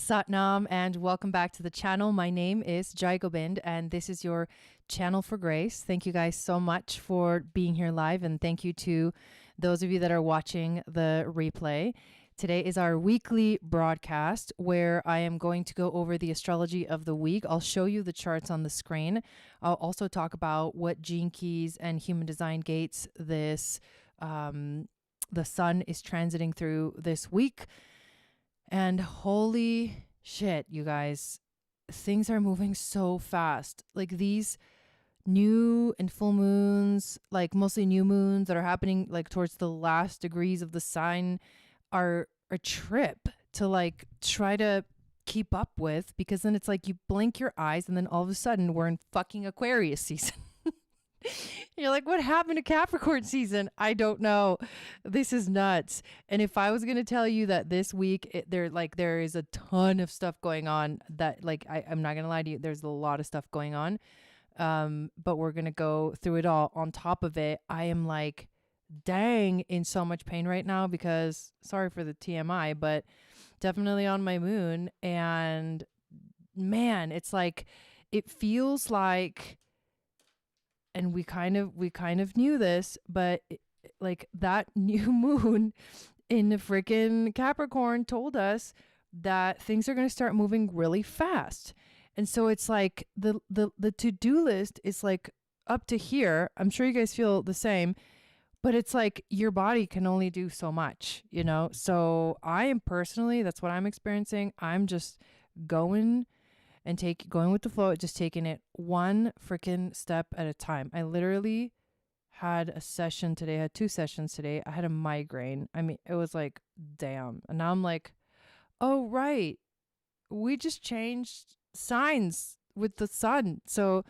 Satnam and welcome back to the channel. My name is Jai Gobind and this is your channel for grace. Thank you guys so much for being here live, and thank you to those of you that are watching the replay. Today is our weekly broadcast where I am going to go over the astrology of the week. I'll show you the charts on the screen. I'll also talk about what gene keys and human design gates this the sun is transiting through this week. And holy shit, you guys, things are moving so fast. Like these new and full moons, like mostly new moons that are happening like towards the last degrees of the sign are a trip to like try to keep up with, because then it's like you blink your eyes and then all of a sudden we're in fucking Aquarius season. You're like, what happened to Capricorn season? I don't know. This is nuts. And if I was going to tell you that this week there is a ton of stuff going on, that like I'm not going to lie to you, there's a lot of stuff going on. But we're going to go through it all. On top of it, I am like, dang, in so much pain right now because, sorry for the TMI, but definitely on my moon. And man, it's like, it feels like, and we kind of knew this, but like that new moon in the freaking Capricorn told us that things are going to start moving really fast. And so it's like the to-do list is like up to here. I'm sure you guys feel the same, but it's like your body can only do so much, you know? So I am personally, that's what I'm experiencing. I'm just going with the flow, just taking it one freaking step at a time. I literally had a session today, I had 2 sessions today. I had a migraine. I mean, it was like, damn. And now I'm like, oh, right. We just changed signs with the sun. So,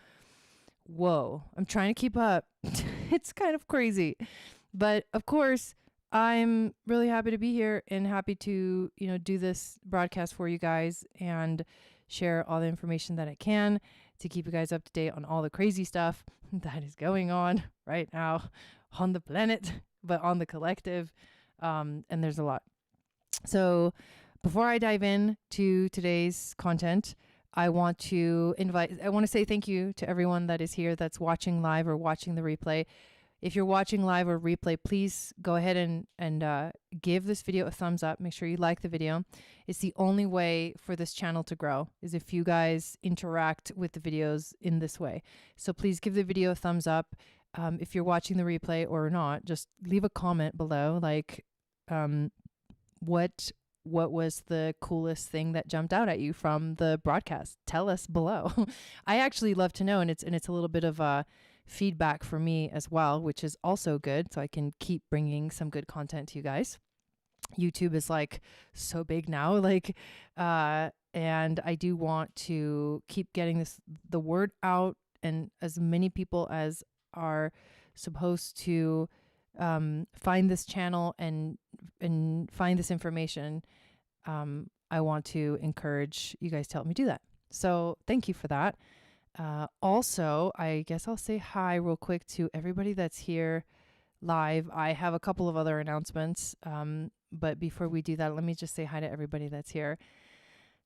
whoa, I'm trying to keep up. It's kind of crazy. But of course, I'm really happy to be here and happy to, do this broadcast for you guys and share all the information that I can to keep you guys up to date on all the crazy stuff that is going on right now on the planet, but on the collective. And there's a lot. So before I dive in to today's content, I want to say thank you to everyone that is here that's watching live or watching the replay. If you're watching live or replay, please go ahead and give this video a thumbs up. Make sure you like the video. It's the only way for this channel to grow, is if you guys interact with the videos in this way. So please give the video a thumbs up. If you're watching the replay or not, just leave a comment below, like what was the coolest thing that jumped out at you from the broadcast? Tell us below. I actually love to know, and it's a little bit of feedback for me as well, which is also good, so I can keep bringing some good content to you guys. YouTube is like so big now, like and I do want to keep getting the word out, and as many people as are supposed to find this channel and find this information, I want to encourage you guys to help me do that. So thank you for that. Also, I guess I'll say hi real quick to everybody that's here live. I have a couple of other announcements, but before we do that, let me just say hi to everybody that's here.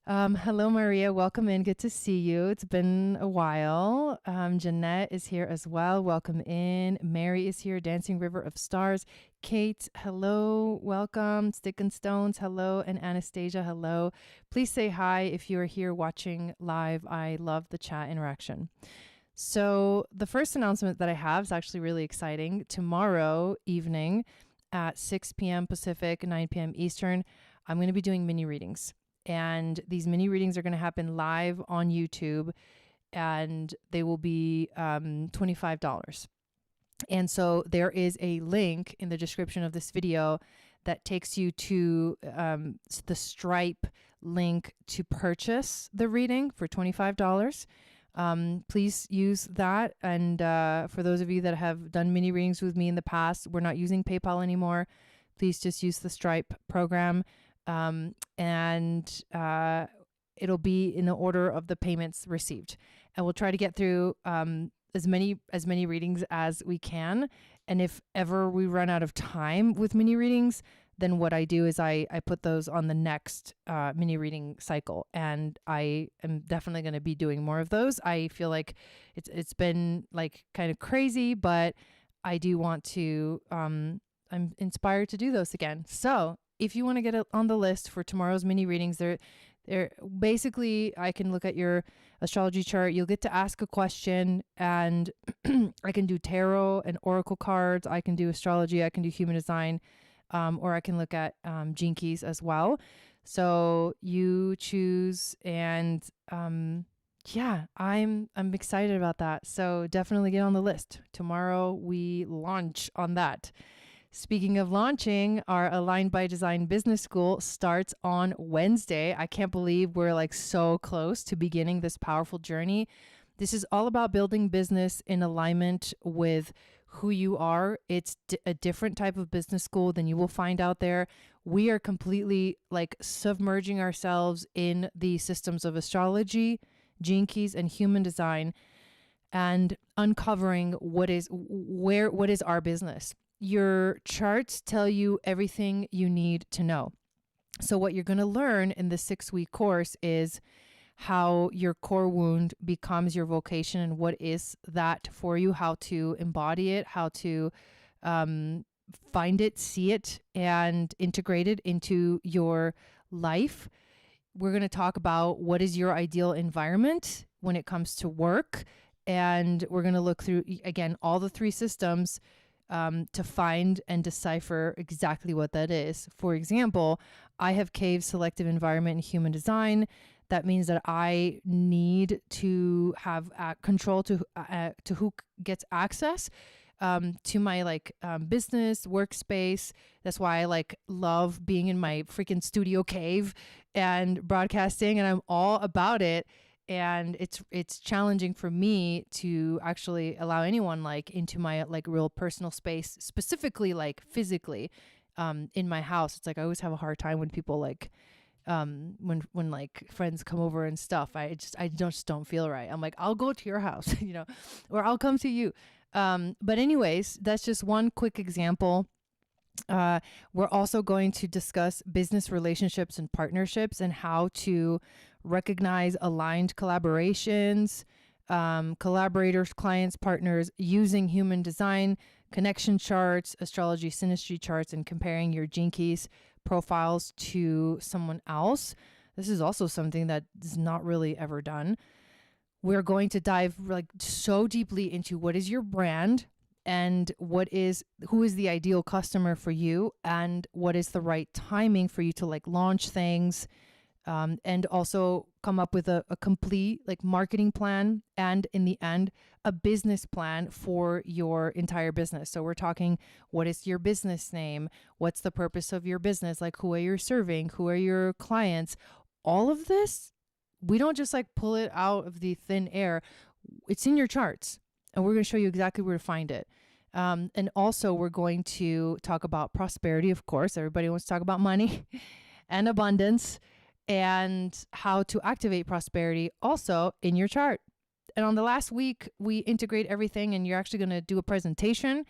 Hello, Maria. Welcome in. Good to see you. It's been a while. Jeanette is here as well. Welcome in. Mary is here. Dancing River of Stars. Kate, hello. Welcome. Stick and Stones, hello. And Anastasia, hello. Please say hi if you are here watching live. I love the chat interaction. So the first announcement that I have is actually really exciting. Tomorrow evening at 6 p.m. Pacific, 9 p.m. Eastern, I'm going to be doing mini readings. And these mini readings are going to happen live on YouTube, and they will be $25. And so there is a link in the description of this video that takes you to the Stripe link to purchase the reading for $25. Please use that. And for those of you that have done mini readings with me in the past, we're not using PayPal anymore. Please just use the Stripe program. And it'll be in the order of the payments received, and we'll try to get through as many readings as we can. And if ever we run out of time with mini readings, then what I do is I put those on the next mini reading cycle. And I am definitely going to be doing more of those. I feel like it's been like kind of crazy, but I do want to, I'm inspired to do those again. So if you want to get it on the list for tomorrow's mini readings, they're basically, I can look at your astrology chart. You'll get to ask a question, and I can do tarot and oracle cards. I can do astrology. I can do human design, or I can look at gene keys as well. So you choose, and yeah, I'm excited about that. So definitely get on the list. Tomorrow we launch on that. Speaking of launching, our Aligned by Design Business School starts on Wednesday. I can't believe we're like so close to beginning this powerful journey. This is all about building business in alignment with who you are. It's a different type of business school than you will find out there. We are completely like submerging ourselves in the systems of astrology, gene keys, and human design, and uncovering what is our business. Your charts tell you everything you need to know. So what you're going to learn in the 6-week course is how your core wound becomes your vocation, and what is that for you, how to embody it, how to find it, see it, and integrate it into your life. We're going to talk about what is your ideal environment when it comes to work. And we're going to look through, again, all the 3 systems to find and decipher exactly what that is. For example, I have Cave Selective Environment and Human Design. That means that I need to have control to who gets access to my business workspace. That's why I love being in my freaking studio cave and broadcasting, and I'm all about it. And it's challenging for me to actually allow anyone into my real personal space, specifically physically in my house. It's I always have a hard time when people when friends come over and stuff. I just don't feel right. I'm I'll go to your house, or I'll come to you. But anyways, that's just one quick example. We're also going to discuss business relationships and partnerships, and how to recognize aligned collaborations, collaborators, clients, partners, using human design, connection charts, astrology synastry charts, and comparing your gene keys profiles to someone else. This is also something that is not really ever done. We're going to dive so deeply into what is your brand, and who is the ideal customer for you, and what is the right timing for you to launch things, and also come up with a complete marketing plan, and in the end, a business plan for your entire business. So we're talking, what is your business name? What's the purpose of your business? Who are you serving? Who are your clients? All of this, we don't just pull it out of the thin air. It's in your charts, and we're going to show you exactly where to find it. And also we're going to talk about prosperity. Of course, everybody wants to talk about money and abundance, and how to activate prosperity also in your chart. And on the last week, we integrate everything, and you're actually going to do a presentation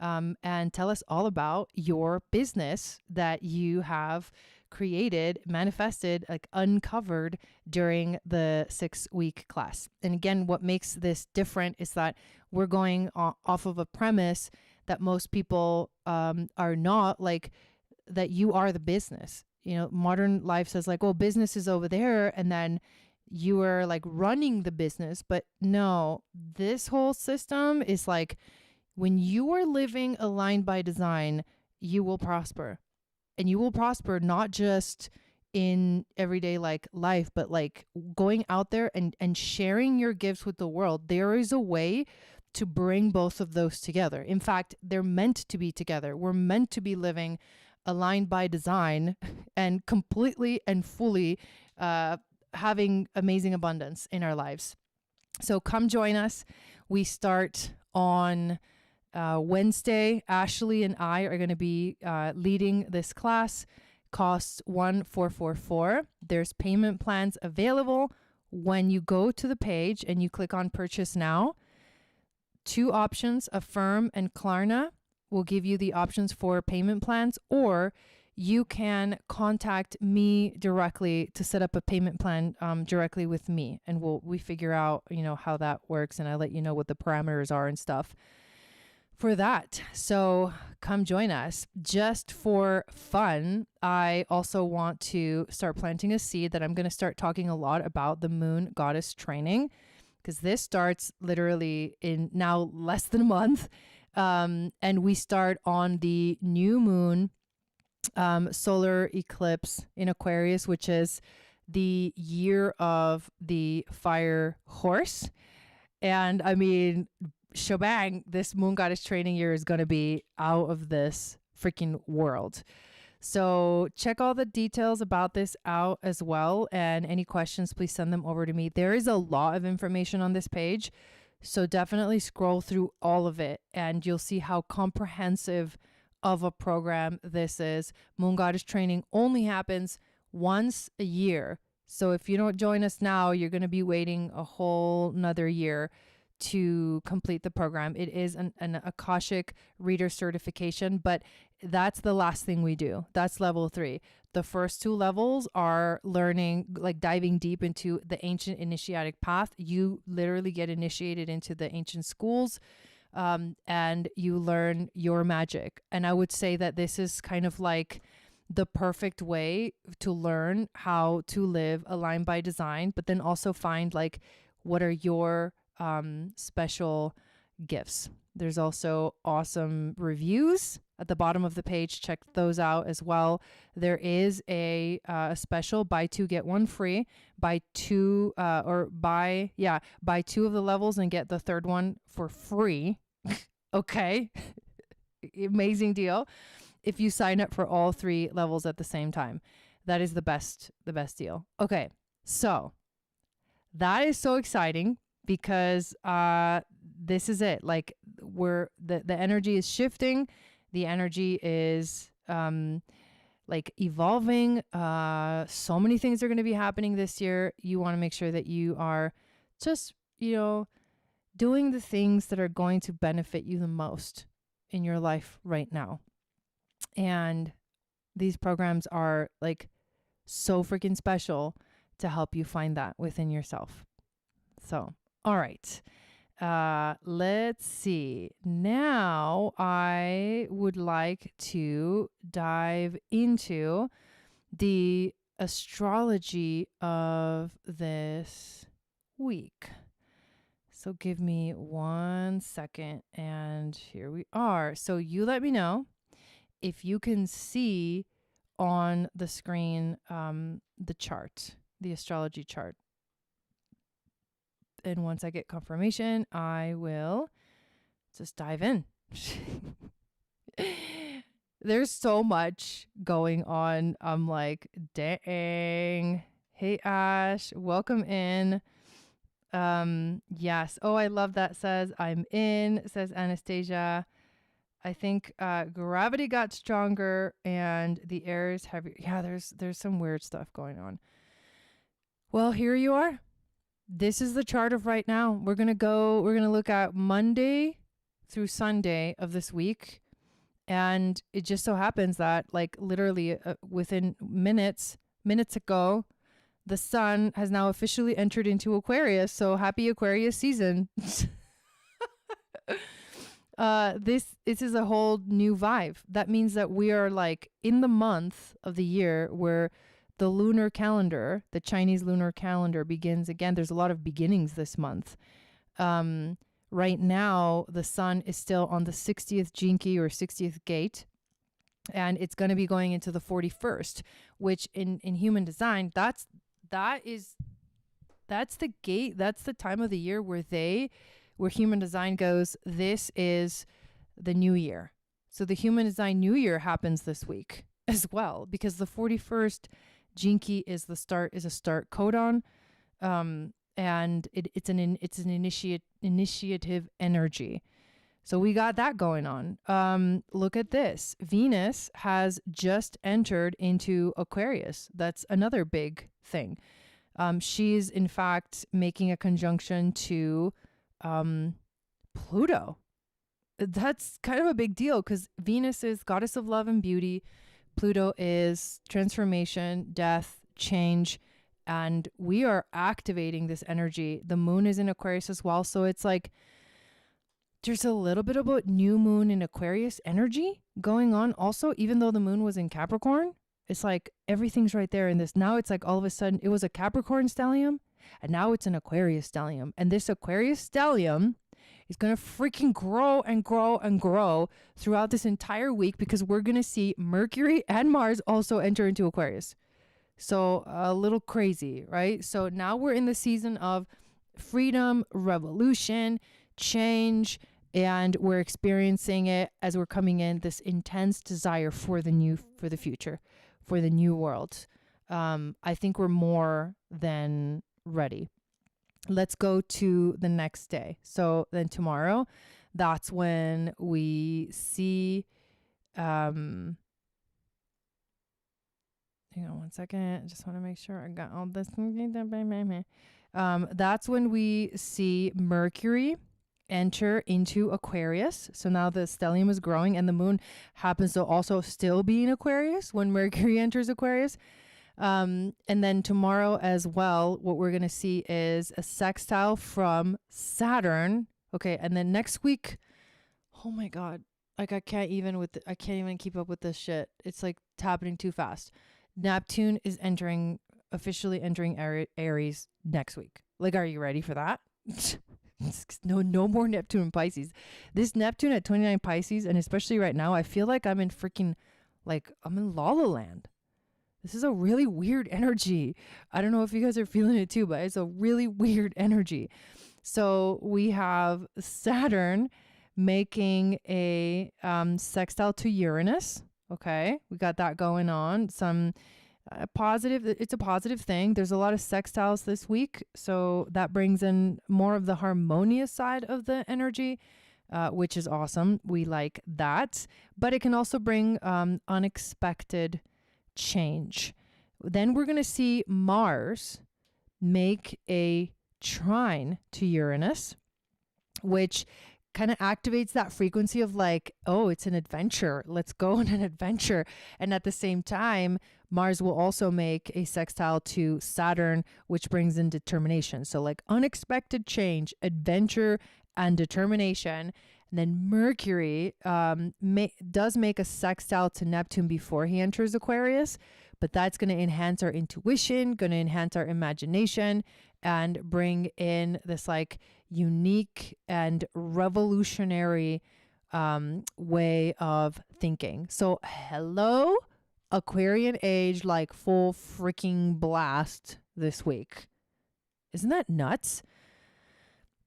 and tell us all about your business that you have created, manifested, uncovered during the 6-week class. And again, what makes this different is that we're going off of a premise that most people are not, that you are the business. Modern life says business is over there, and then you are running the business. But no, this whole system is when you are living aligned by design, you will prosper. And you will prosper not just in everyday life, but going out there and sharing your gifts with the world. There is a way to bring both of those together. In fact, they're meant to be together. We're meant to be living aligned by design and completely and fully having amazing abundance in our lives. So come join us. We start on Wednesday. Ashley and I are going to be leading this class. Costs $1,444. There's payment plans available. When you go to the page and you click on purchase now, 2 options, Affirm and Klarna, will give you the options for payment plans. Or you can contact me directly to set up a payment plan directly with me, and we figure out, you know, how that works, and I let you know what the parameters are and stuff for that. So come join us. Just for fun, I also want to start planting a seed that I'm going to start talking a lot about the moon goddess training, because this starts literally in now less than a month. And we start on the new moon solar eclipse in Aquarius, which is the year of the fire horse. And I mean, shebang, this moon goddess training year is going to be out of this freaking world. So check all the details about this out as well. And any questions, please send them over to me. There is a lot of information on this page, so definitely scroll through all of it and you'll see how comprehensive of a program this is. Moon goddess training only happens once a year. So if you don't join us now, you're going to be waiting a whole nother year to complete the program. It is an Akashic reader certification, but that's the last thing we do. That's level 3. The first 2 levels are learning, like diving deep into the ancient initiatic path. You literally get initiated into the ancient schools, and you learn your magic. And I would say that this is kind of like the perfect way to learn how to live aligned by design, but then also find like what are your special gifts. There's also awesome reviews at the bottom of the page. Check those out as well. There is a special buy 2 get 1 free. Buy 2 buy 2 of the levels and get the third one for free. Okay. Amazing deal. If you sign up for all 3 levels at the same time. That is the best deal. Okay. So that is so exciting because this is it. Like the energy is shifting. The energy is like evolving. So many things are going to be happening this year. You want to make sure that you are just, you know, doing the things that are going to benefit you the most in your life right now. And these programs are like so freaking special to help you find that within yourself. So, all right. Let's see. Now I would like to dive into the astrology of this week. So give me 1 second and here we are. So you let me know if you can see on the screen the chart, the astrology chart. And once I get confirmation, I will just dive in. There's so much going on. I'm like, dang. Hey, Ash, welcome in. Yes. Oh, I love that. Says I'm in, says Anastasia. I think gravity got stronger and the air is heavier. Yeah, there's some weird stuff going on. Well, here you are. This is the chart of right now. We're going to look at Monday through Sunday of this week. And it just so happens that like literally within minutes ago, the sun has now officially entered into Aquarius. So happy Aquarius season. This is a whole new vibe. That means that we are like in the month of the year where the lunar calendar, the Chinese lunar calendar begins again. There's a lot of beginnings this month. Right now, the sun is still on the 60th Jinki or 60th gate, and it's going to be going into the 41st, which in human design, that's the gate. That's the time of the year where human design goes, this is the new year. So the human design new year happens this week as well, because the 41st Jinki is a start codon, and it's an initiative energy. So we got that going on. Look at this. Venus has just entered into Aquarius. That's another big thing. She's in fact making a conjunction to Pluto. That's kind of a big deal because Venus is goddess of love and beauty. Pluto is transformation, death, change, and we are activating this energy. The moon is in Aquarius as well. So it's like there's a little bit about new moon in Aquarius energy going on also, even though the moon was in Capricorn. It's like everything's right there in this. Now it's like all of a sudden it was a Capricorn stellium and now it's an Aquarius stellium. And this Aquarius stellium is going to freaking grow and grow and grow throughout this entire week because we're going to see Mercury and Mars also enter into Aquarius. So a little crazy, right? So now we're in the season of freedom, revolution, change, and we're experiencing it as we're coming in, this intense desire for the future, for the new world. I think we're more than ready. Let's go to the next day. So then tomorrow, that's when we see, hang on one second. I just want to make sure I got all this. That's when we see Mercury enter into Aquarius. So now the stellium is growing and the moon happens to also still be in Aquarius when Mercury enters Aquarius. And then tomorrow as well, what we're going to see is a sextile from Saturn. Okay. And then next week, oh my God, like I can't even keep up with this shit. It's like it's happening too fast. Neptune is officially entering Aries next week. Like, are you ready for that? No more Neptune in Pisces. This Neptune at 29 Pisces, and especially right now, I feel like I'm in La La Land. This is a really weird energy. I don't know if you guys are feeling it too, but it's a really weird energy. So we have Saturn making a sextile to Uranus. Okay, we got that going on. Some positive. It's a positive thing. There's a lot of sextiles this week, so that brings in more of the harmonious side of the energy, which is awesome. We like that, but it can also bring unexpected change. Then we're going to see Mars make a trine to Uranus, which kind of activates that frequency of like, oh, it's an adventure. Let's go on an adventure. And at the same time, Mars will also make a sextile to Saturn, which brings in determination. So like unexpected change, adventure, and determination. And then Mercury does make a sextile to Neptune before he enters Aquarius, but that's going to enhance our intuition, going to enhance our imagination, and bring in this like unique and revolutionary way of thinking. So hello, Aquarian age, like full freaking blast this week. Isn't that nuts?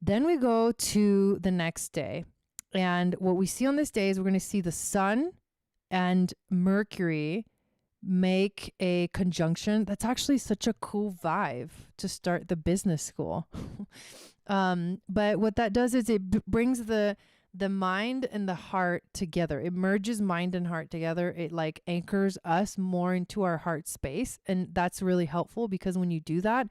Then we go to the next day. And what we see on this day is we're going to see the sun and Mercury make a conjunction. That's actually such a cool vibe to start the business school. But what that does is it brings the mind and the heart together. It merges mind and heart together. It like anchors us more into our heart space. And that's really helpful because when you do that,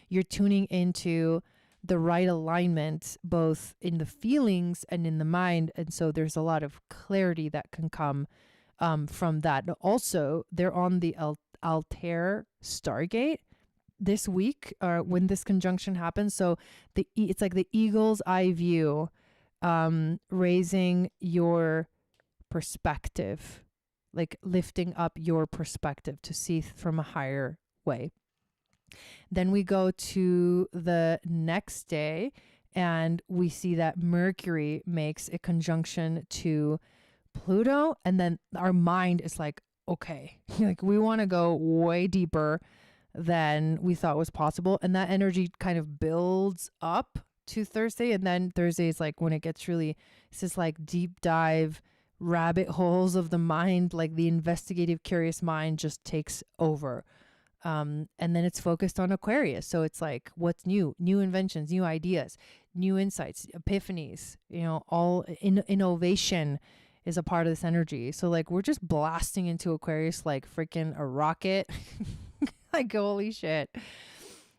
you're tuning into the right alignment, both in the feelings and in the mind. And so there's a lot of clarity that can come from that. Also, they're on the Altair Stargate this week, when this conjunction happens. So it's like the eagle's eye view, raising your perspective, like lifting up your perspective to see from a higher way. Then we go to the next day and we see that Mercury makes a conjunction to Pluto. And then our mind is like, okay, like we want to go way deeper than we thought was possible. And that energy kind of builds up to Thursday. And then Thursday is like when it gets really, it's just like deep dive rabbit holes of the mind, like the investigative, curious mind just takes over. And then it's focused on Aquarius. So it's like, what's new inventions, new ideas, new insights, epiphanies, all innovation is a part of this energy. So like, we're just blasting into Aquarius, like freaking a rocket, like, holy shit.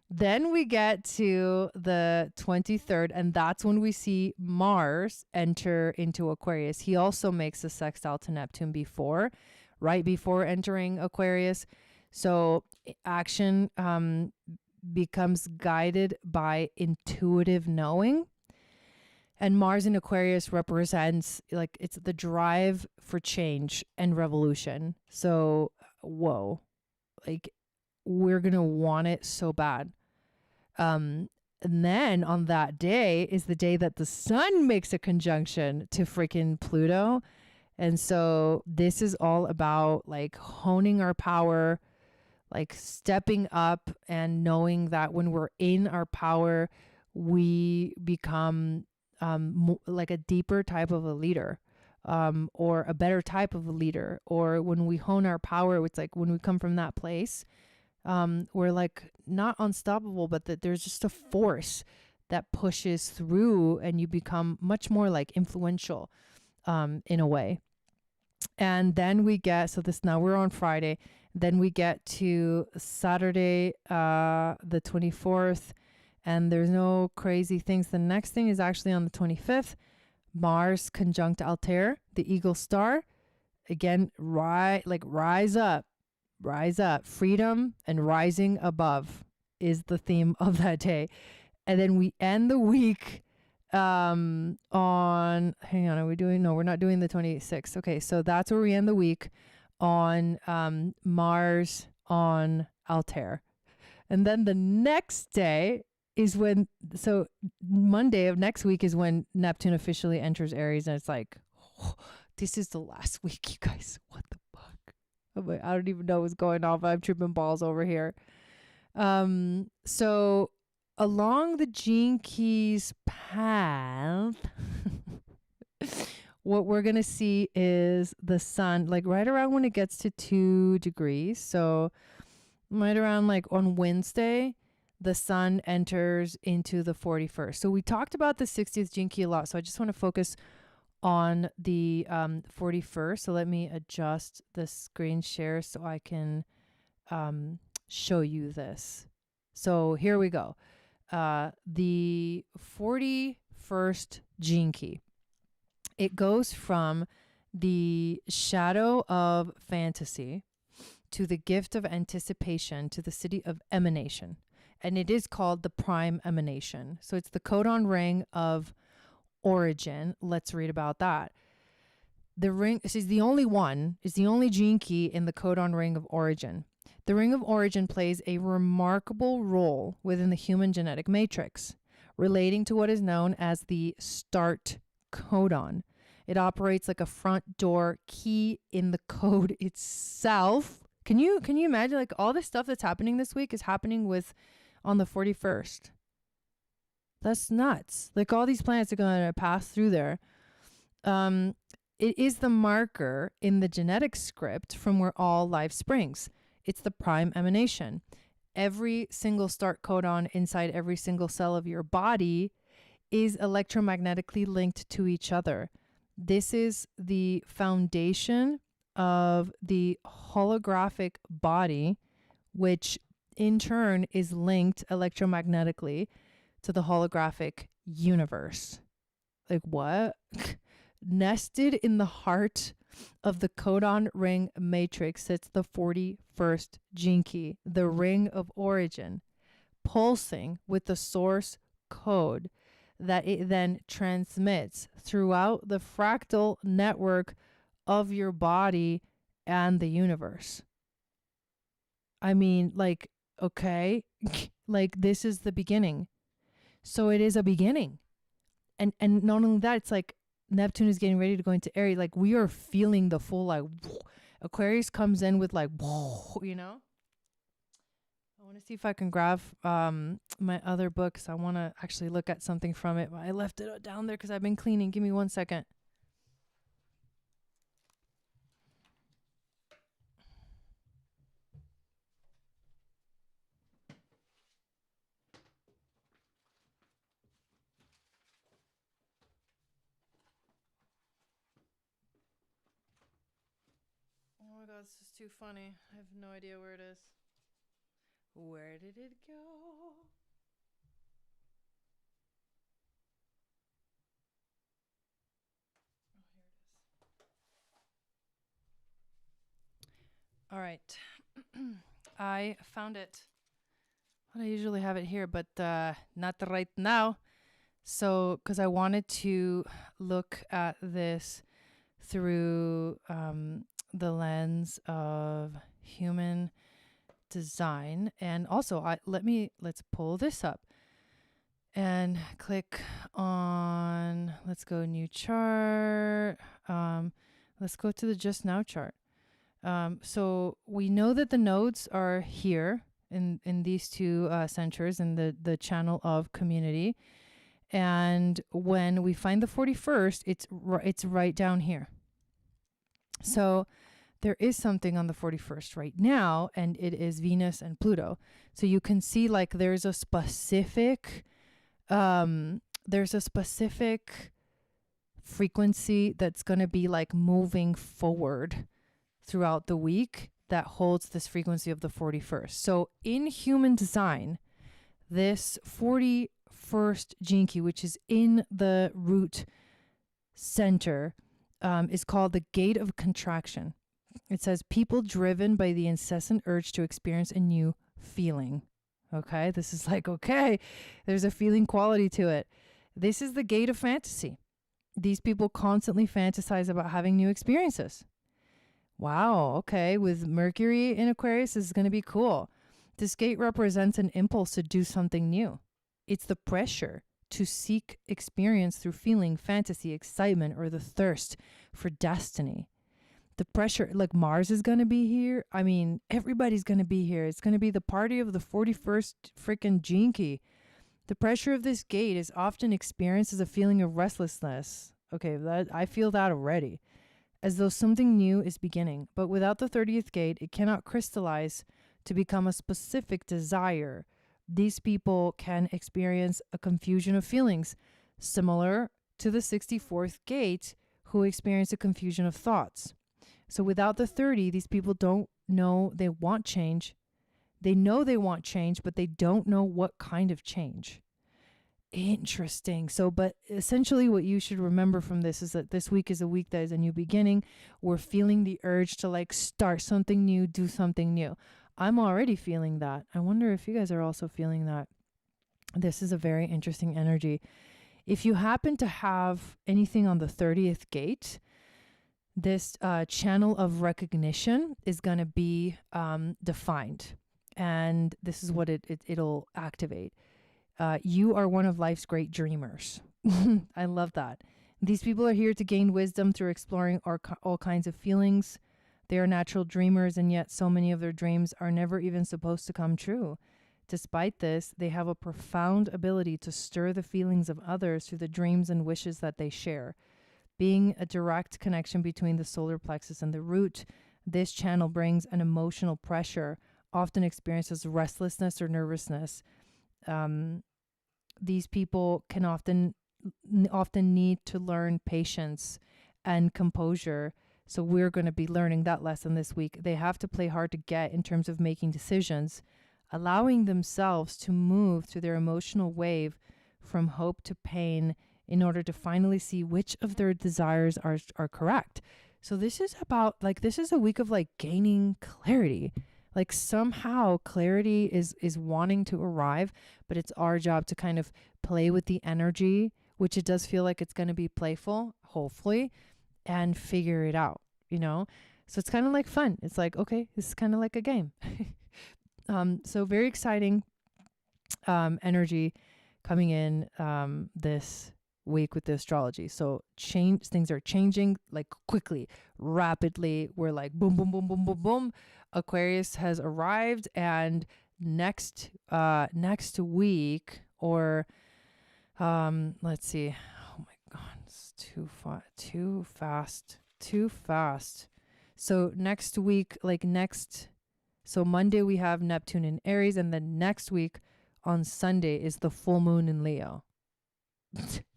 Then we get to the 23rd, and that's when we see Mars enter into Aquarius. He also makes a sextile to Neptune before right before entering Aquarius. So action becomes guided by intuitive knowing. And Mars in Aquarius represents, like, it's the drive for change and revolution. So, whoa, like, we're going to want it so bad. And then on that day is the day that the sun makes a conjunction to freaking Pluto. And so this is all about like honing our power, like stepping up and knowing that when we're in our power, we become like a deeper type of a leader, or a better type of a leader. Or when we hone our power, it's like when we come from that place, we're like not unstoppable, but that there's just a force that pushes through and you become much more like influential in a way. And then we get, so this, now we're on Friday, then we get to Saturday, the 24th, and there's no crazy things. The next thing is actually on the 25th, Mars conjunct Altair, the Eagle star. Again, rise up, freedom and rising above is the theme of that day. And then we end the week on, hang on, are we doing, no, we're not doing the 26th. Okay, so that's where we end the week, on Mars on Altair. And then the next day is when, so Monday of next week is when Neptune officially enters Aries, and it's like, oh, this is the last week, you guys. What the fuck? I'm like, I don't even know what's going on, but I'm tripping balls over here. So along the Gene Keys path, what we're going to see is the sun, like right around when it gets to 2 degrees. So right around like on Wednesday, the sun enters into the 41st. So we talked about the 60th Gene Key a lot. So I just want to focus on the 41st. So let me adjust the screen share so I can show you this. So here we go. The 41st Gene Key. It goes from the shadow of fantasy to the gift of anticipation to the city of emanation. And it is called the prime emanation. So it's the codon ring of origin. Let's read about that. The ring, this is the only one, is the only gene key in the codon ring of origin. The ring of origin plays a remarkable role within the human genetic matrix, relating to what is known as the start codon. It operates like a front door key in the code itself. Can you imagine, like, all this stuff that's happening this week is happening on the 41st? That's nuts. Like, all these planets are going to pass through there. It is the marker in the genetic script from where all life springs. It's the prime emanation. Every single start codon inside every single cell of your body is electromagnetically linked to each other. This is the foundation of the holographic body, which in turn is linked electromagnetically to the holographic universe. Like, what? Nested in the heart of the codon ring matrix sits the 41st gene key, the ring of origin, pulsing with the source code that it then transmits throughout the fractal network of your body and the universe. I mean, like, okay, like, this is the beginning. So it is a beginning. And not only that, it's like Neptune is getting ready to go into Aries. Like, we are feeling the full, like, Aquarius comes in with like, you know? I want to see if I can grab my other books. I want to actually look at something from it. I left it down there because I've been cleaning. Give me 1 second. Oh my god, this is too funny. I have no idea where it is. Where did it go? Oh, here it is. All right. I found it. I usually have it here, but not right now. So, because I wanted to look at this through the lens of human design, and also let's pull this up and click on. Let's go new chart. Let's go to the just now chart. So we know that the nodes are here in these two centers in the channel of community. And when we find the 41st, it's right down here. So there is something on the 41st right now, and it is Venus and Pluto. So you can see like there's a specific frequency that's going to be like moving forward throughout the week that holds this frequency of the 41st. So in human design, this 41st gene key, which is in the root center, is called the gate of contraction. It says people driven by the incessant urge to experience a new feeling. Okay, this is like, okay, there's a feeling quality to it. This is the gate of fantasy. These people constantly fantasize about having new experiences. Wow, okay, with Mercury in Aquarius, this is going to be cool. This gate represents an impulse to do something new. It's the pressure to seek experience through feeling, fantasy, excitement, or the thirst for destiny. The pressure, like Mars is going to be here. I mean, everybody's going to be here. It's going to be the party of the 41st freaking gene key. The pressure of this gate is often experienced as a feeling of restlessness. Okay, I feel that already. As though something new is beginning. But without the 30th gate, it cannot crystallize to become a specific desire. These people can experience a confusion of feelings, similar to the 64th gate, who experience a confusion of thoughts. So without the 30, these people don't know they want change. They know they want change, but they don't know what kind of change. Interesting. So, but essentially what you should remember from this is that this week is a week that is a new beginning. We're feeling the urge to like start something new, do something new. I'm already feeling that. I wonder if you guys are also feeling that. This is a very interesting energy. If you happen to have anything on the 30th gate, this channel of recognition is going to be defined. And this is what it'll activate. You are one of life's great dreamers. I love that. These people are here to gain wisdom through exploring all kinds of feelings. They are natural dreamers, and yet so many of their dreams are never even supposed to come true. Despite this, they have a profound ability to stir the feelings of others through the dreams and wishes that they share. Being a direct connection between the solar plexus and the root, this channel brings an emotional pressure, often experienced as restlessness or nervousness. These people can often need to learn patience and composure. So we're going to be learning that lesson this week. They have to play hard to get in terms of making decisions, allowing themselves to move through their emotional wave from hope to pain in order to finally see which of their desires are correct. So this is about this is a week of gaining clarity. Like somehow clarity is wanting to arrive, but it's our job to kind of play with the energy, which it does feel like it's going to be playful, hopefully, and figure it out, So it's kind of like fun. It's like, okay, this is kind of like a game. So very exciting energy coming in this week with the astrology. So things are changing quickly, rapidly. We're like boom, boom, boom, boom, boom, boom. Aquarius has arrived, and next week, or let's see. Oh my God, it's too fast. So next week, so Monday we have Neptune in Aries, and then next week on Sunday is the full moon in Leo.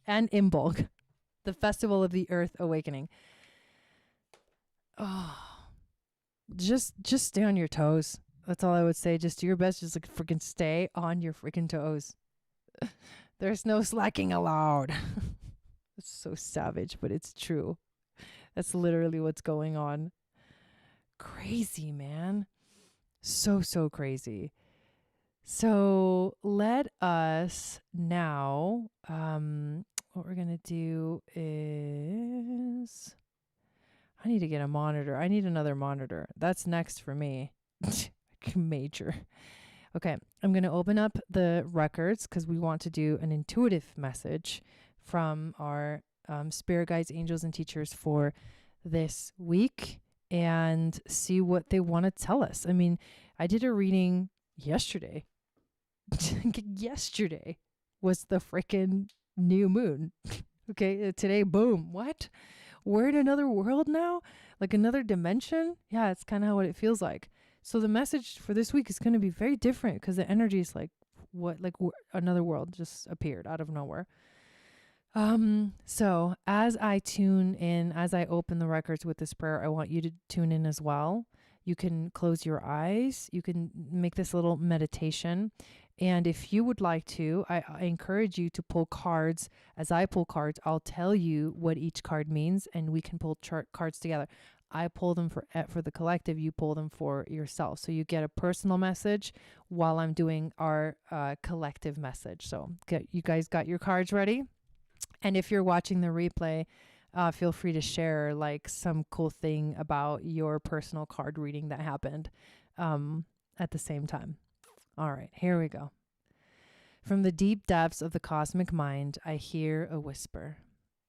And Imbolg, the festival of the Earth awakening. Oh, just stay on your toes. That's all I would say. Just do your best. Just freaking stay on your freaking toes. There's no slacking allowed. It's so savage, but it's true. That's literally what's going on. Crazy, man. So, so crazy. So let us now, what we're going to do is I need to get a monitor. I need another monitor. That's next for me. Major. Okay, I'm going to open up the records because we want to do an intuitive message from our spirit guides, angels, and teachers for this week and see what they want to tell us. I mean, I did a reading yesterday. Yesterday was the freaking new moon. Okay, today, boom. What? We're in another world now? Like another dimension? Yeah, it's kind of what it feels like. So the message for this week is going to be very different because the energy is like what, like another world just appeared out of nowhere. So as I tune in, as I open the records with this prayer, I want you to tune in as well. You can close your eyes. You can make this little meditation. And if you would like to, I encourage you to pull cards. As I pull cards, I'll tell you what each card means and we can pull cards together. I pull them for the collective, you pull them for yourself. So you get a personal message while I'm doing our collective message. So you guys got your cards ready? And if you're watching the replay, feel free to share like some cool thing about your personal card reading that happened at the same time. All right, here we go. From the deep depths of the cosmic mind, I hear a whisper.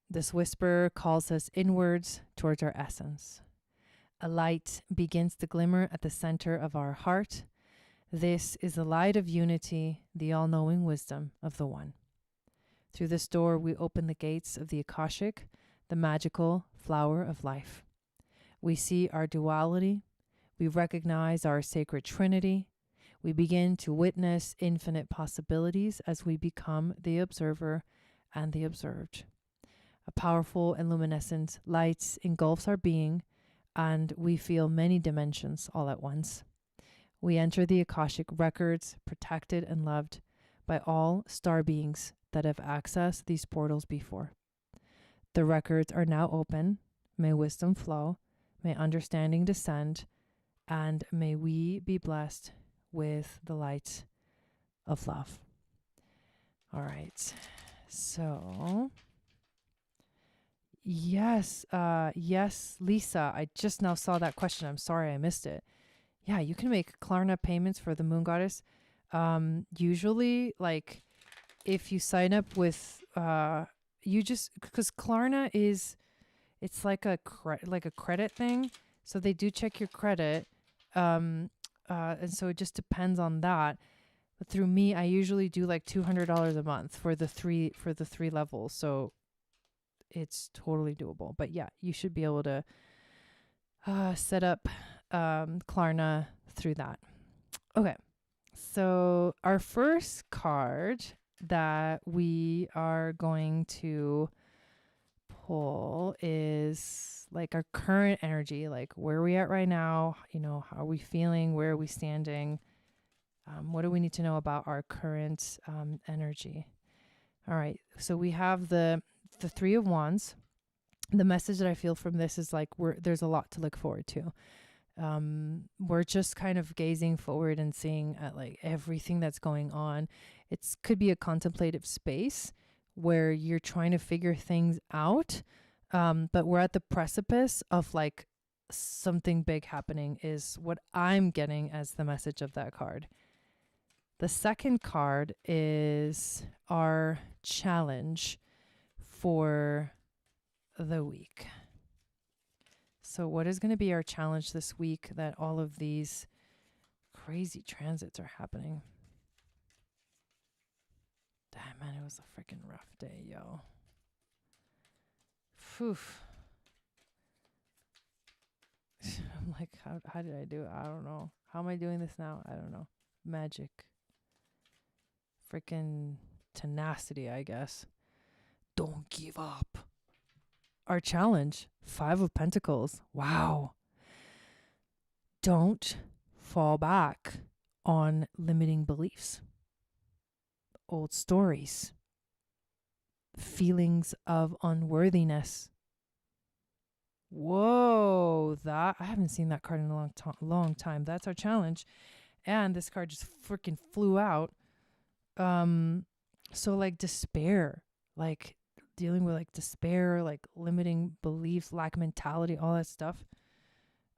This whisper calls us inwards towards our essence. A light begins to glimmer at the center of our heart. This is the light of unity, the all-knowing wisdom of the One. Through this door, we open the gates of the Akashic, the magical flower of life. We see our duality. We recognize our sacred trinity. We begin to witness infinite possibilities as we become the observer and the observed. A powerful and luminescent light engulfs our being, and we feel many dimensions all at once. We enter the Akashic records, protected and loved by all star beings that have accessed these portals before. The records are now open. May wisdom flow, may understanding descend, and may we be blessed with the light of love. All right. So, yes, Lisa, I just now saw that question. I'm sorry I missed it. Yeah, you can make Klarna payments for the Moon Goddess. Usually, like, if you sign up with, because Klarna it's like a credit thing. So they do check your credit. And so it just depends on that. But through me, I usually do like $200 a month for the three levels. So it's totally doable. But yeah, you should be able to set up Klarna through that. Okay. So our first card that we are going to pull is like our current energy, like where are we at right now? You know, how are we feeling? Where are we standing? What do we need to know about our current energy? All right. So we have the Three of Wands. The message that I feel from this is like there's a lot to look forward to. We're just kind of gazing forward and seeing at like everything that's going on. It could be a contemplative space where you're trying to figure things out. But we're at the precipice of like something big happening is what I'm getting as the message of that card. The second card is our challenge for the week. So what is going to be our challenge this week that all of these crazy transits are happening? Damn, man, it was a freaking rough day, yo. Phew. I'm like, how did I do it? I don't know. How am I doing this now? I don't know. Magic. Freaking tenacity, I guess. Don't give up. Our challenge, 5 of Pentacles. Wow. Don't fall back on limiting beliefs, old stories, feelings of unworthiness. Whoa, that I haven't seen that card in a long time. That's our challenge. And this card just freaking flew out. So like despair, like dealing with like despair, like limiting beliefs, lack mentality, all that stuff.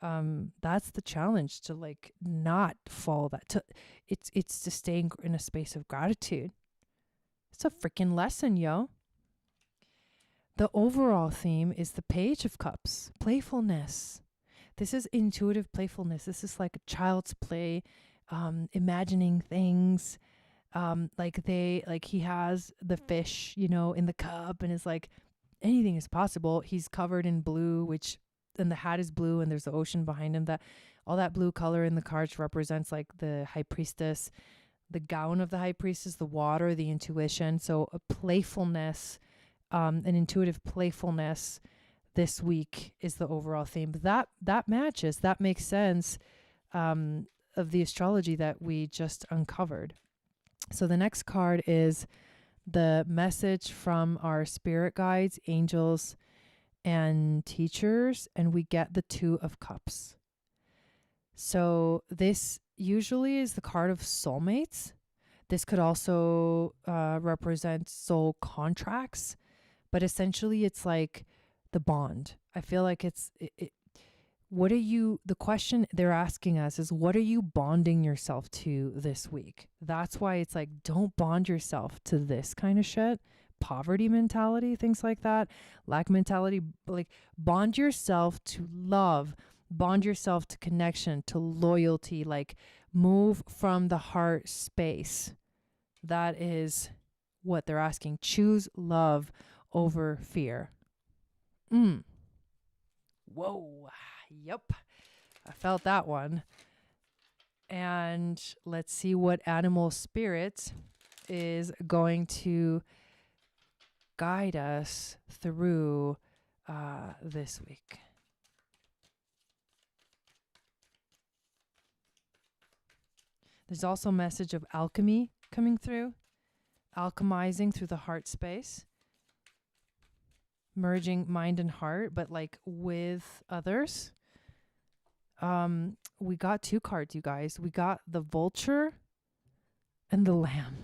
That's the challenge, to like not fall that to it's to stay in a space of gratitude. It's a freaking lesson, yo. The overall theme is the Page of Cups, playfulness. This is intuitive playfulness. This is like a child's play, imagining things. Like he has the fish, in the cup, and it's like anything is possible. He's covered in blue, and the hat is blue, and there's the ocean behind him. That all that blue color in the cards represents like the high priestess, the gown of the high priestess, the water, the intuition. So a playfulness, an intuitive playfulness this week is the overall theme. But that matches, that makes sense of the astrology that we just uncovered. So the next card is the message from our spirit guides, angels, and teachers, and we get the Two of Cups. So this usually is the card of soulmates. This could also represent soul contracts, but essentially it's like the bond. I feel like the question they're asking us is, what are you bonding yourself to this week? That's why it's like, don't bond yourself to this kind of shit. Poverty mentality, things like that, lack mentality, like bond yourself to love, bond yourself to connection, to loyalty, like move from the heart space. That is what they're asking. Choose love over fear. Whoa. Yep. I felt that one. And let's see what animal spirit is going to guide us through this week. There's also a message of alchemy coming through, alchemizing through the heart space, merging mind and heart, but like with others. We got two cards, you guys. We got the vulture and the lamb.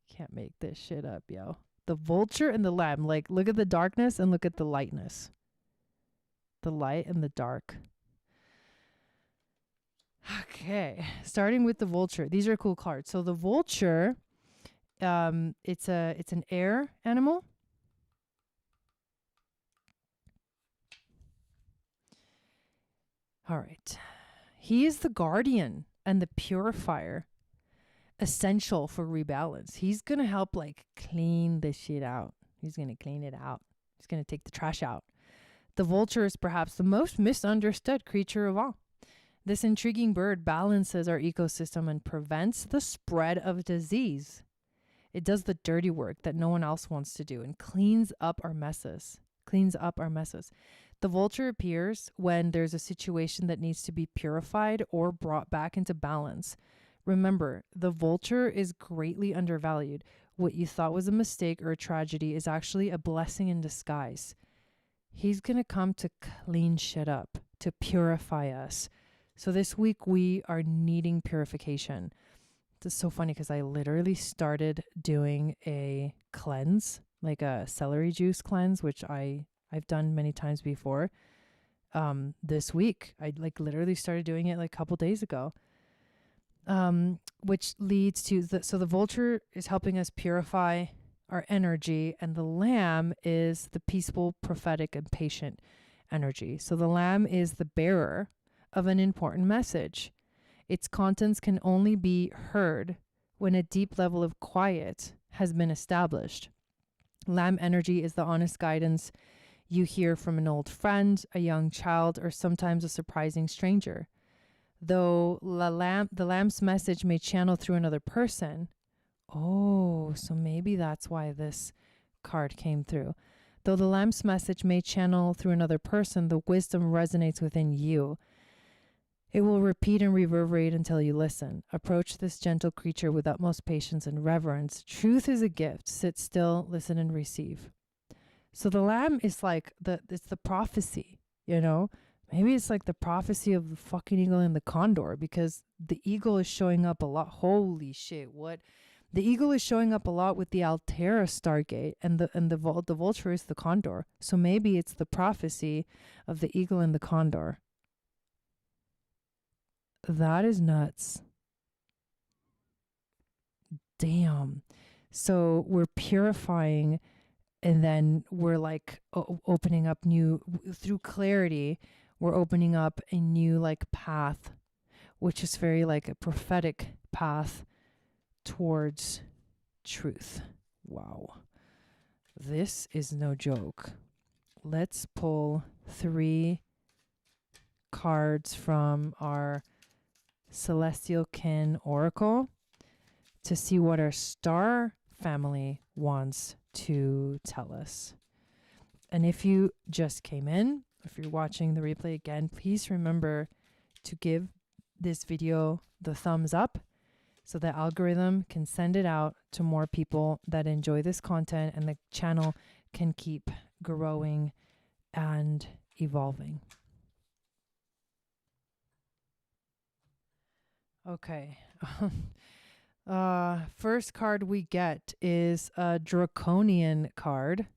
Can't make this shit up, yo. The vulture and the lamb. Like, look at the darkness and look at the lightness. The light and the dark. Okay, starting with the vulture. These are cool cards. So the vulture, it's an air animal. All right. He is the guardian and the purifier, essential for rebalance. He's going to help like clean this shit out. He's going to clean it out. He's going to take the trash out. The vulture is perhaps the most misunderstood creature of all. This intriguing bird balances our ecosystem and prevents the spread of disease. It does the dirty work that no one else wants to do and cleans up our messes. The vulture appears when there's a situation that needs to be purified or brought back into balance. Remember, the vulture is greatly undervalued. What you thought was a mistake or a tragedy is actually a blessing in disguise. He's going to come to clean shit up, to purify us. So this week we are needing purification. It's so funny because I literally started doing a cleanse, like a celery juice cleanse, which I've done many times before. This week, I like literally started doing it like a couple days ago. Which leads to the vulture is helping us purify our energy, and the lamb is the peaceful, prophetic, and patient energy. So the lamb is the bearer of an important message. Its contents can only be heard when a deep level of quiet has been established. Lamb energy is the honest guidance you hear from an old friend, a young child, or sometimes a surprising stranger. Though the lamb's message may channel through another person. Oh, so maybe that's why this card came through. Though the lamb's message may channel through another person, the wisdom resonates within you. It will repeat and reverberate until you listen. Approach this gentle creature with utmost patience and reverence. Truth is a gift. Sit still, listen, and receive. So the lamb is like it's the prophecy, you know? Maybe it's like the prophecy of the fucking eagle and the condor, because the eagle is showing up a lot. Holy shit. What? The eagle is showing up a lot with the Altera Stargate, and the vulture is the condor. So maybe it's the prophecy of the eagle and the condor. That is nuts. Damn. So we're purifying, and then we're like opening up through clarity. We're opening up a new like path, which is very like a prophetic path towards truth. Wow. This is no joke. Let's pull 3 cards from our Celestial Kin Oracle to see what our star family wants to tell us. And if you just came in, if you're watching the replay again, please remember to give this video the thumbs up so the algorithm can send it out to more people that enjoy this content, and the channel can keep growing and evolving. Okay. First card we get is a draconian card,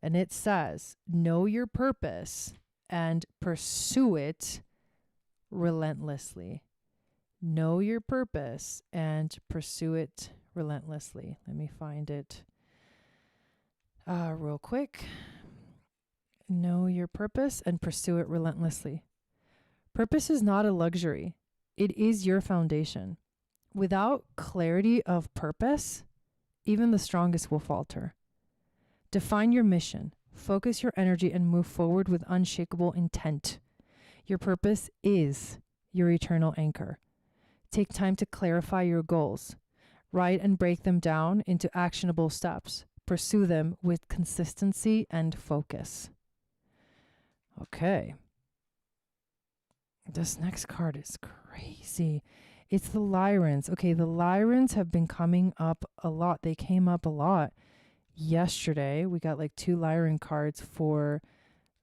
and it says, know your purpose and pursue it relentlessly. Know your purpose and pursue it relentlessly. Let me find it real quick. Know your purpose and pursue it relentlessly. Purpose is not a luxury. It is your foundation. Without clarity of purpose, even the strongest will falter. Define your mission, focus your energy, and move forward with unshakable intent. Your purpose is your eternal anchor. Take time to clarify your goals. Write and break them down into actionable steps. Pursue them with consistency and focus. Okay. This next card is crazy. It's the Lyrans. Okay, the Lyrans have been coming up a lot. They came up a lot yesterday. We got like 2 Lyran cards for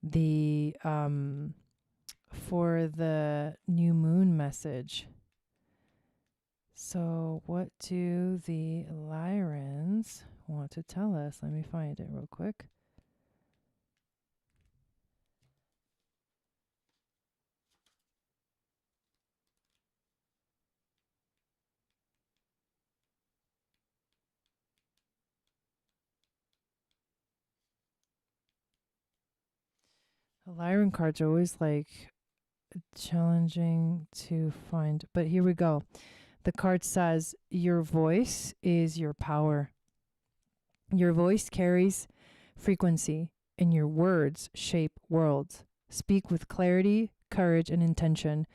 the new moon message. So what do the Lyrans want to tell us? Let me find it real quick. The Lyran cards are always like challenging to find, but here we go. The card says, your voice is your power. Your voice carries frequency, and your words shape worlds. Speak with clarity, courage, and intention.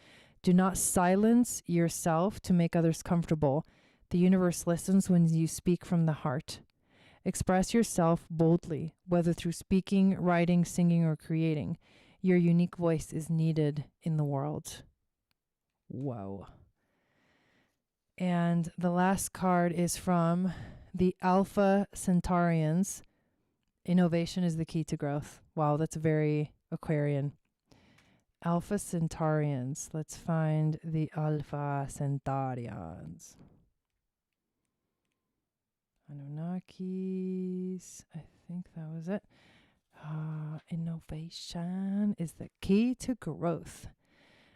Do not silence yourself to make others comfortable. The universe listens when you speak from the heart. Express yourself boldly, whether through speaking, writing, singing, or creating. Your unique voice is needed in the world. Whoa. And the last card is from the Alpha Centaurians. Innovation is the key to growth. Wow, that's very Aquarian. Alpha Centaurians. Let's find the Alpha Centaurians. Anunnakis. I think that was it. Innovation is the key to growth.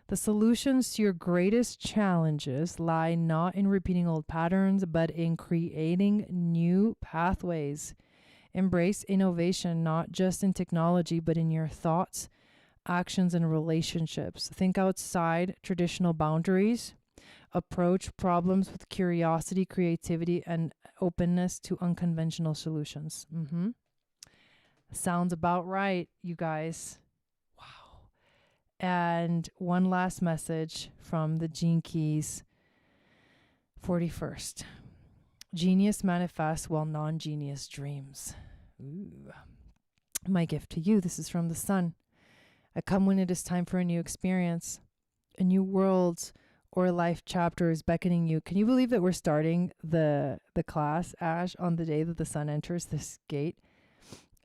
The solutions to your greatest challenges lie not in repeating old patterns, but in creating new pathways. Embrace innovation, not just in technology, but in your thoughts, actions, and relationships. Think outside traditional boundaries. Approach problems with curiosity, creativity, and openness to unconventional solutions. Sounds about right, you guys. Wow. And one last message from the Gene Keys 41st. Genius manifests while non-genius dreams. Ooh. My gift to you, this is from the sun. I come when it is time for a new experience. A new world or a life chapter is beckoning you. Can you believe that we're starting the class, Ash, on the day that the sun enters this gate?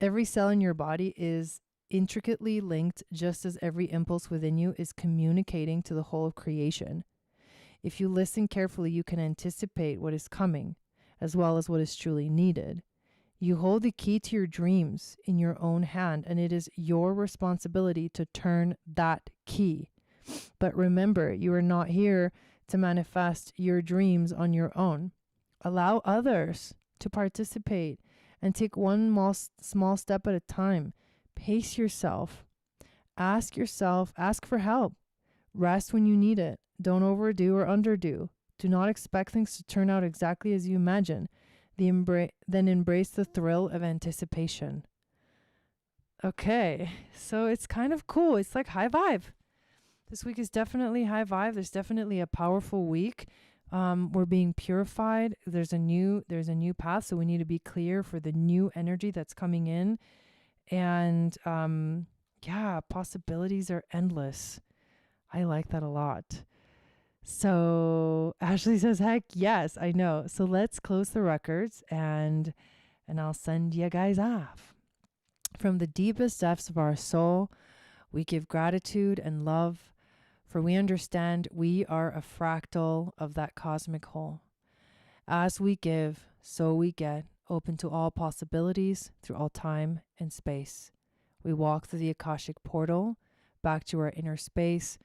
Every cell in your body is intricately linked, just as every impulse within you is communicating to the whole of creation. If you listen carefully, you can anticipate what is coming, as well as what is truly needed. You hold the key to your dreams in your own hand, and it is your responsibility to turn that key. But remember, you are not here to manifest your dreams on your own. Allow others to participate and take one small step at a time. Pace yourself. Ask for help. Rest when you need it. Don't overdo or underdo. Do not expect things to turn out exactly as you imagine. Then embrace the thrill of anticipation. Okay, so it's kind of cool. It's like high vibe. This week is definitely high vibe. There's definitely a powerful week. We're being purified. There's a new path, so we need to be clear for the new energy that's coming in. And possibilities are endless. I like that a lot. So Ashley says, heck yes, I know. So let's close the records and I'll send you guys off. From the deepest depths of our soul, we give gratitude and love, for we understand we are a fractal of that cosmic whole. As we give, so we get, open to all possibilities through all time and space. We walk through the Akashic portal back to our inner space,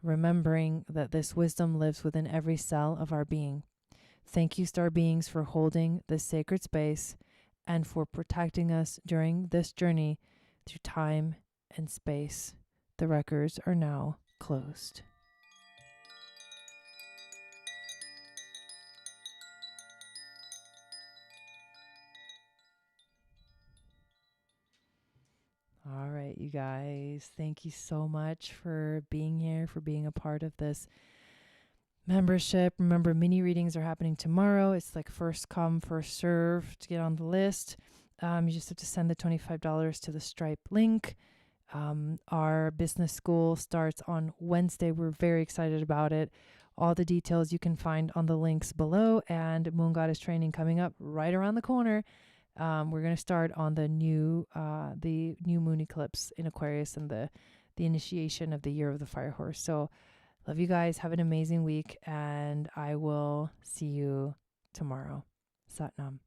remembering that this wisdom lives within every cell of our being. Thank you, star beings, for holding this sacred space and for protecting us during this journey through time and space. The records are now closed. All right, you guys, thank you so much for being here, for being a part of this membership. Remember, mini readings are happening tomorrow. It's like first come, first serve to get on the list. You just have to send the $25 to the Stripe link. Our business school starts on Wednesday. We're very excited about it. All the details you can find on the links below, and Moon Goddess training coming up right around the corner. We're going to start on the new moon eclipse in Aquarius and the initiation of the year of the fire horse. So love you guys. Have an amazing week, and I will see you tomorrow. Sat Nam.